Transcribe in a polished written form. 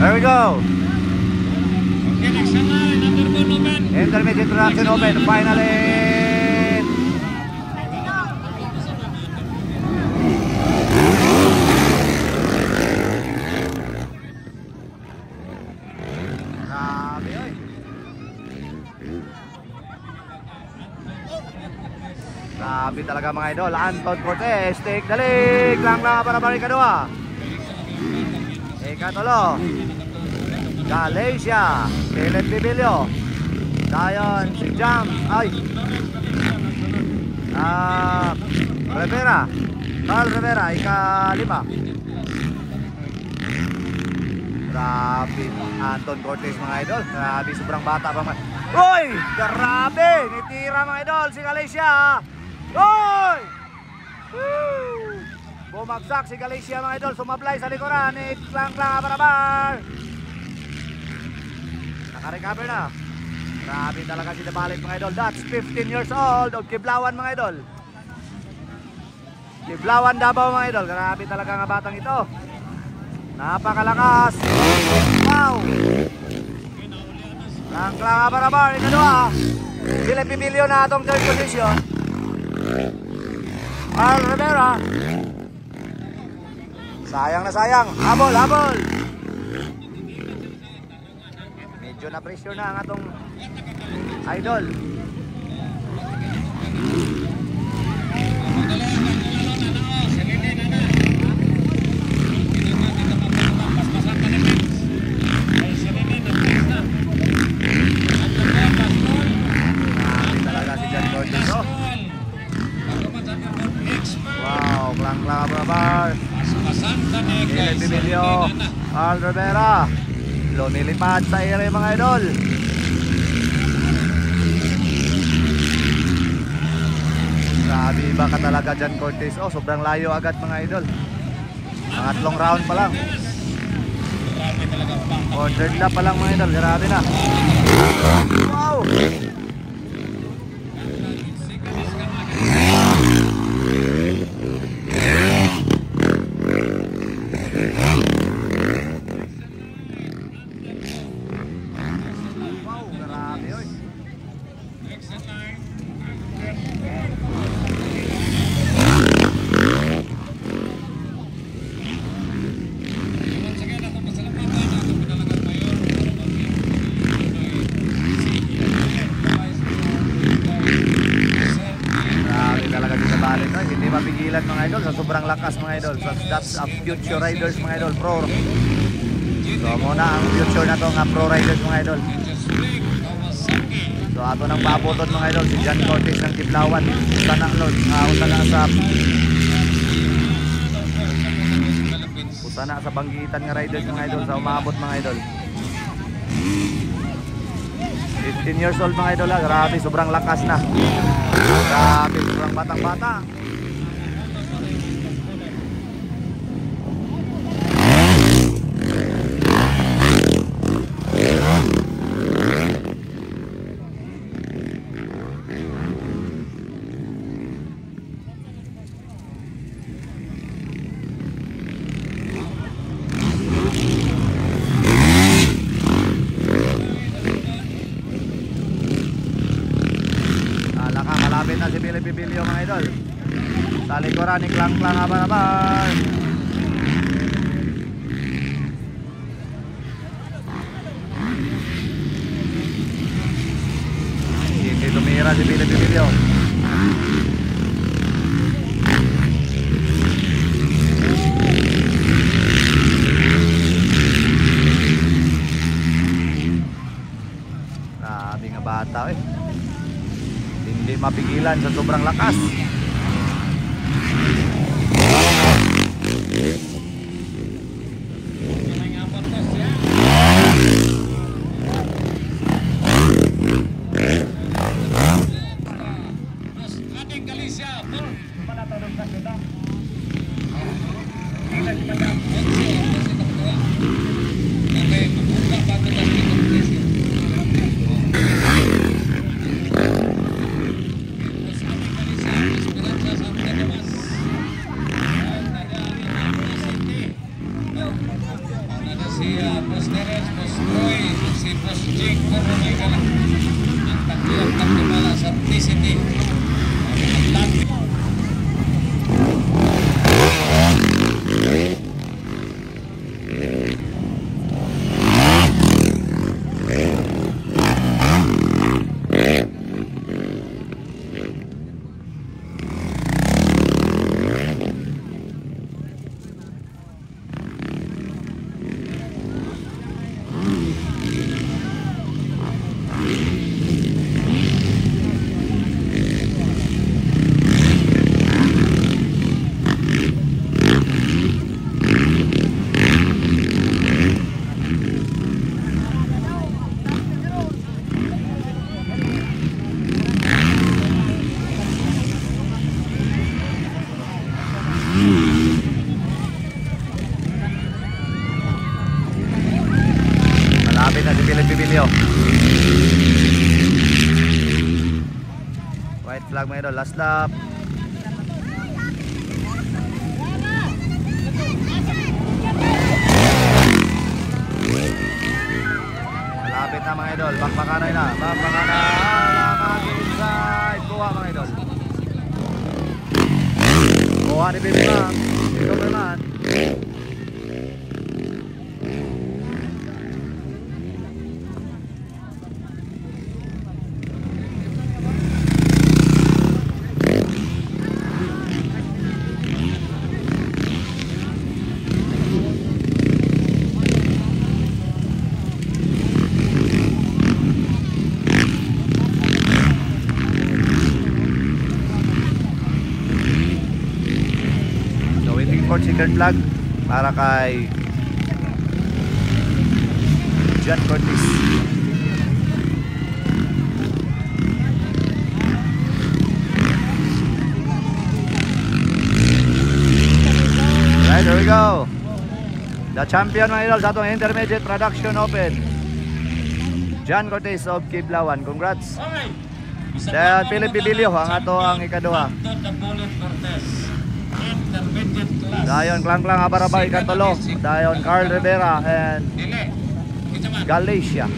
There we go. Okay, next line, number 1 open. Intermediate traction open. Finally. Grabe, oy. Grabe talaga mga idol. Anton Cortez, take the lead. Lang para Barikadua. Ikatulo, Galicia, Philip Bibilio. Dayon, si Jam, ay Rivera, Carl Rivera, ika-5. Grabe, Anton Cortez mga idol. Grabe, sobrang bata pa mga. Uy, grabe, nitira mga idol si Galicia. Uy! Woo! Bumagsak si Galicia mga idol, sumablay sa likuran. Iklang-klang para bar. Naka-recover na. Grabe talaga si Dabalit mga idol. That's 15 years old of Kiblawan mga idol. Kiblawan Davao mga idol. Grabe talaga nga batang ito. Napakalakas. Wow. Klang-klang para bar. Ikadua. Philip Emilio na atong third position. Carl Rivera. Sayang na sayang. Habol, habol. Medyo na pressure na ang atong idol. Talaga si John Cortez. Wow, klang-klang bar. Philip Emilio, Carl Rivera. Lumilipad sa ere mga idol. Grabe ba ka talaga John Cortez. Oh, sobrang layo agad mga idol. Pangatlong round pa lang. Third lap pa lang mga idol. Grabe na. Wow. Hindi mapigilan mga idol sa sobrang lakas mga idol. That's a future riders mga idol, pro. So muna ang future na to nga pro riders mga idol. So ato nang pabutot mga idol si John Cortez ng Kiblawan. Usa na sa banggitan nga riders mga idol sa umabot mga idol. 15 years old mga idol ha. Grabe, sobrang lakas na. Grabe, sobrang batang-bata. Malapit na si Philip Emilio mga idol. Sa likuran ni klang-klang aban-aban. Hindi tumira si Philip Emilio. Grabe nga bata eh. Hindi mapigilan sa sobrang lakas. Ating Galicia, si Boss Teres, Boss Roy, si Boss Jake Coronel ka lang. Ang takilang takimala sa TCT. Malapit na si Philip Bibilio. White flag mga idol, last lap. Malapit na mga idol, bakbakanay na, bakbakanay inside, kuha mga idol. Kuha ni Bibilio, ito naman. Secret flag para kay John Cortez. Right, there we go. The champion mga idol sa atong Intermediate Production Open, John Cortez of Kiblawan. Congrats. Then Philip Bibilio ang ato ang ikaduha. Dayon Klang Abarabar ikatulo. Dayon Carl Rivera and Galicia.